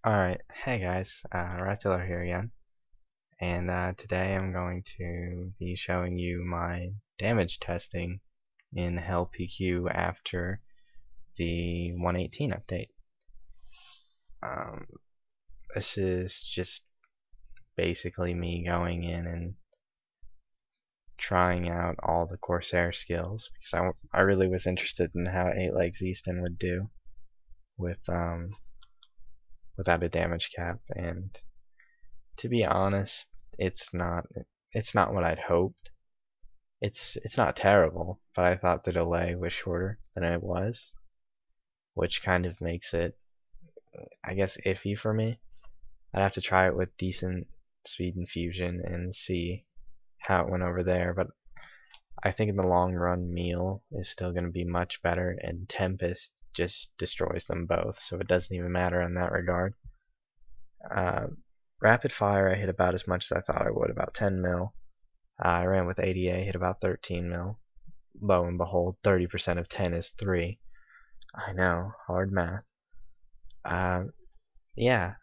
Alright, hey guys, Fiddler here again, and today I'm going to be showing you my damage testing in Hell PQ after the 118 update. Um, this is just basically me going in and trying out all the Corsair skills, because I really was interested in how 8 Legs Easton would do with without a damage cap, and to be honest, it's not what I'd hoped. It's not terrible, but I thought the delay was shorter than it was, which kind of makes it, I guess, iffy for me. I'd have to try it with decent speed infusion and see how it went over there, but I think in the long run, Meal is still going to be much better, and Tempest just destroys them both, so it doesn't even matter in that regard. Uh, Rapid Fire, I hit about as much as I thought I would, about 10 mil. I ran with ADA, hit about 13 mil. Lo and behold, 30% of 10 is 3. I know, hard math. Yeah,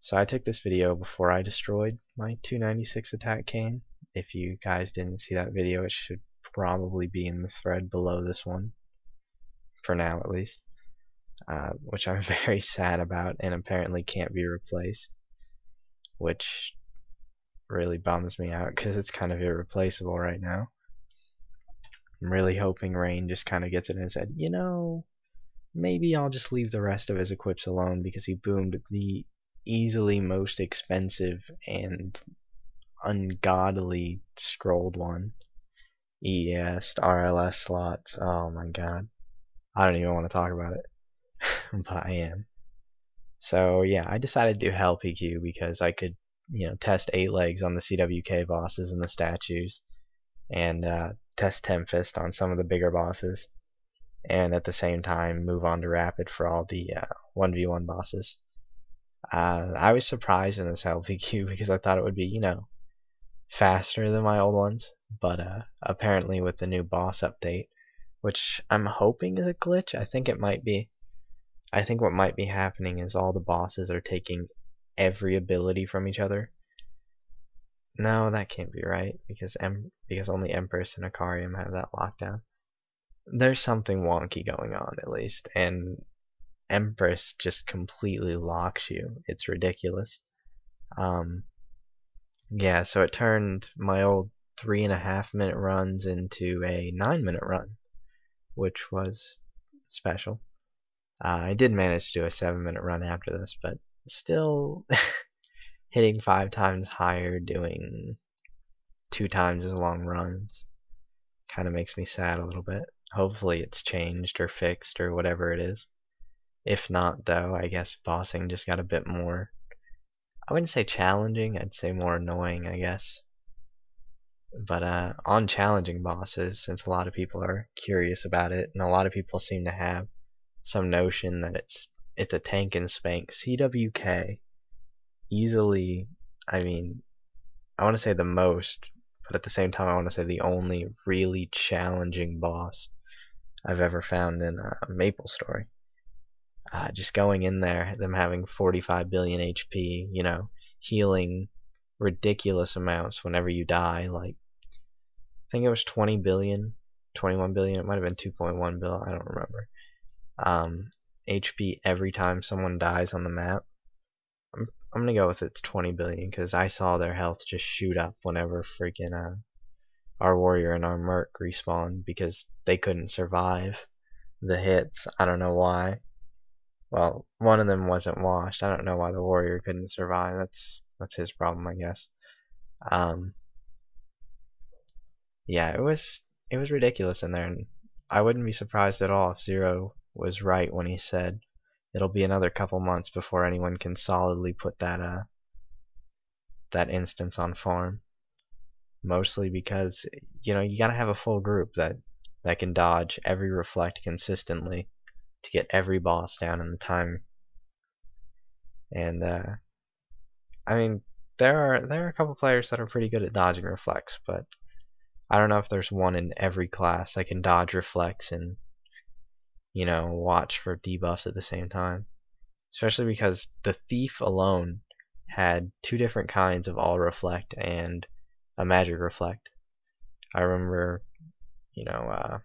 so I took this video before I destroyed my 296 attack cane. If you guys didn't see that video, it should probably be in the thread below this one, for now at least, which I'm very sad about and apparently can't be replaced, which really bums me out because it's kind of irreplaceable right now. I'm really hoping Rain just kind of gets it in his head, maybe I'll just leave the rest of his equips alone because he boomed the easily most expensive and ungodly scrolled one. ES, RLS slots, oh my god. I don't even want to talk about it, but I am. So yeah, I decided to do Hell PQ because I could, test 8 legs on the CWK bosses and the statues, and test Tempest on some of the bigger bosses, and at the same time move on to Rapid for all the 1v1 bosses. I was surprised in this LPQ because I thought it would be, faster than my old ones, but apparently with the new boss update, which I'm hoping is a glitch, I think it might be. I think what might be happening is all the bosses are taking every ability from each other. No, that can't be right, because only Empress and Akarium have that lockdown. There's something wonky going on at least, and Empress just completely locks you. It's ridiculous. Yeah, so it turned my old 3.5 minute runs into a 9 minute run, which was special. I did manage to do a 7 minute run after this, but still hitting 5 times higher, doing 2 times as long runs kind of makes me sad a little bit. Hopefully it's changed or fixed or whatever it is. If not, though, I guess bossing just got a bit more, I wouldn't say challenging, I'd say more annoying, I guess. But on challenging bosses, since a lot of people are curious about it, and a lot of people seem to have some notion that it's a tank and spank, CWK easily, I mean, I want to say the most, but at the same time I want to say the only really challenging boss I've ever found in Maple Story. Just going in there, them having 45 billion HP, healing ridiculous amounts whenever you die, like, I think it was 20 billion, 21 billion, it might have been 2.1 billion, I don't remember. HP every time someone dies on the map. I'm gonna go with it's 20 billion because I saw their health just shoot up whenever freaking our warrior and our merc respawned because they couldn't survive the hits. I don't know why. Well, one of them wasn't washed. I don't know why the warrior couldn't survive. That's his problem, I guess. Yeah, it was ridiculous in there, and I wouldn't be surprised at all if Zero was right when he said it'll be another couple months before anyone can solidly put that instance on farm. Mostly because you gotta have a full group that can dodge every reflect consistently to get every boss down in the time. And I mean, there are a couple players that are pretty good at dodging reflects, but I don't know if there's one in every class that can dodge reflects and watch for debuffs at the same time. especially because the thief alone had two different kinds of all reflect and a magic reflect. I remember, you know,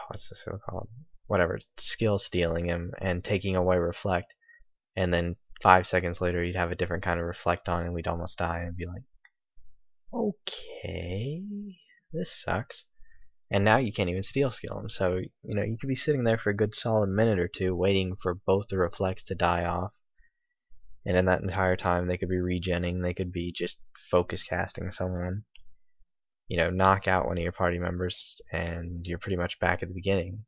what's this so called? Whatever, skill stealing him and taking away reflect, and then 5 seconds later he'd have a different kind of reflect on and we'd almost die and be like, okay, this sucks. And now you can't even steal skill him, so you could be sitting there for a good solid minute or two waiting for both the reflects to die off, and in that entire time they could be regenning, they could be just focus casting someone, knock out one of your party members, and you're pretty much back at the beginning.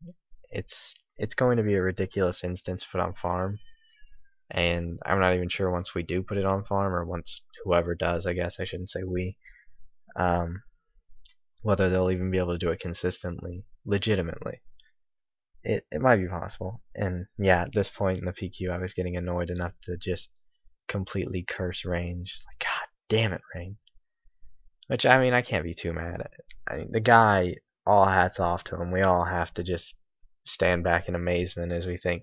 It's going to be a ridiculous instance put on farm, and I'm not even sure once we do put it on farm, or once whoever does, I guess I shouldn't say we, whether they'll even be able to do it consistently, legitimately. It might be possible, and yeah, at this point in the PQ I was getting annoyed enough to just completely curse range, like, god damn it, Rain. Which, I mean, I can't be too mad at it. I mean, the guy, all hats off to him. We all have to just stand back in amazement as we think,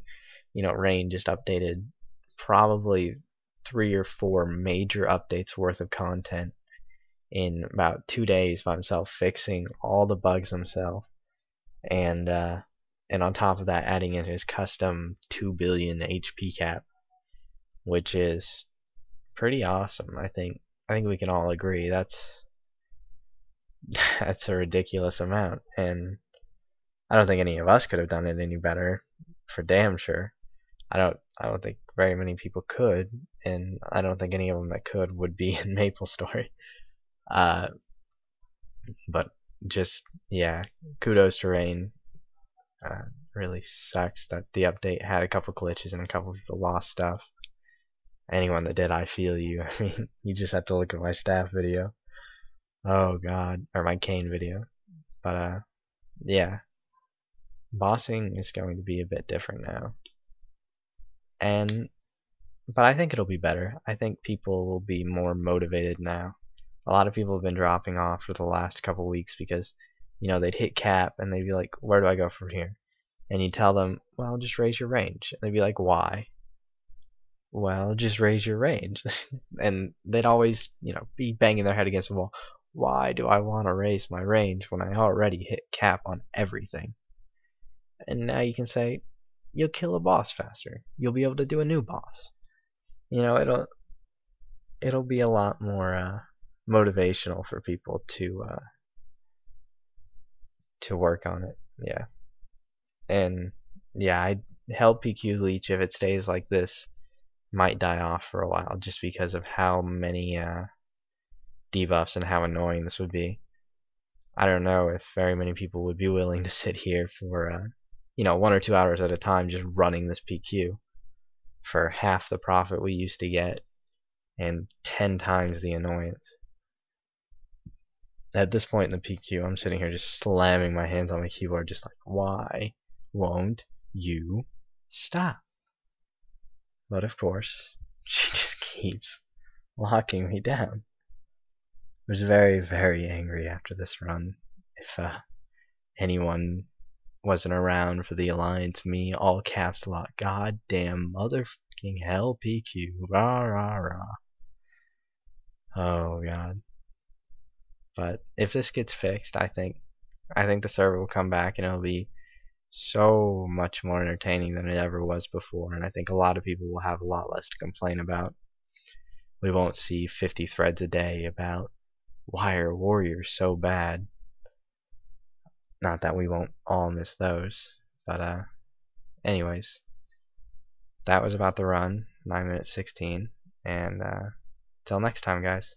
Rain just updated probably 3 or 4 major updates worth of content in about 2 days by himself, fixing all the bugs himself, and on top of that, adding in his custom 2 billion HP cap, which is pretty awesome. I think we can all agree that's a ridiculous amount, and I don't think any of us could have done it any better, for damn sure. I don't think very many people could, and I don't think any of them that could would be in MapleStory. But just, yeah, kudos to Rain. Really sucks that the update had a couple glitches and a couple people lost stuff. Anyone that did, I feel you. I mean, you just have to look at my staff video. Oh god, or my Kane video. But yeah, bossing is going to be a bit different now, but I think it'll be better. I think people will be more motivated now. A lot of people have been dropping off for the last couple weeks because they'd hit cap and they'd be like, where do I go from here? And you tell them, well, just raise your range. And they'd be like, why? Well, just raise your range. And they'd always be banging their head against the wall. Why do I want to raise my range when I already hit cap on everything? And now you can say, you'll kill a boss faster. You'll be able to do a new boss. It'll be a lot more motivational for people to work on it. Yeah. And yeah, I held PQ Leech, if it stays like this, might die off for a while just because of how many debuffs and how annoying this would be. I don't know if very many people would be willing to sit here for 1 or 2 hours at a time just running this PQ for half the profit we used to get and 10 times the annoyance. At this point in the PQ, I'm sitting here just slamming my hands on my keyboard, just like, why won't you stop? But of course, she just keeps locking me down. I was very, very angry after this run. If anyone wasn't around for the Alliance, me, all caps lock, goddamn motherfucking hell PQ, rah rah rah. Oh god. But if this gets fixed, I think the server will come back and it'll be so much more entertaining than it ever was before, and I think a lot of people will have a lot less to complain about. We won't see 50 threads a day about why are warriors so bad. Not that we won't all miss those, but anyways, that was about the run, 9 minutes 16, and till next time, guys.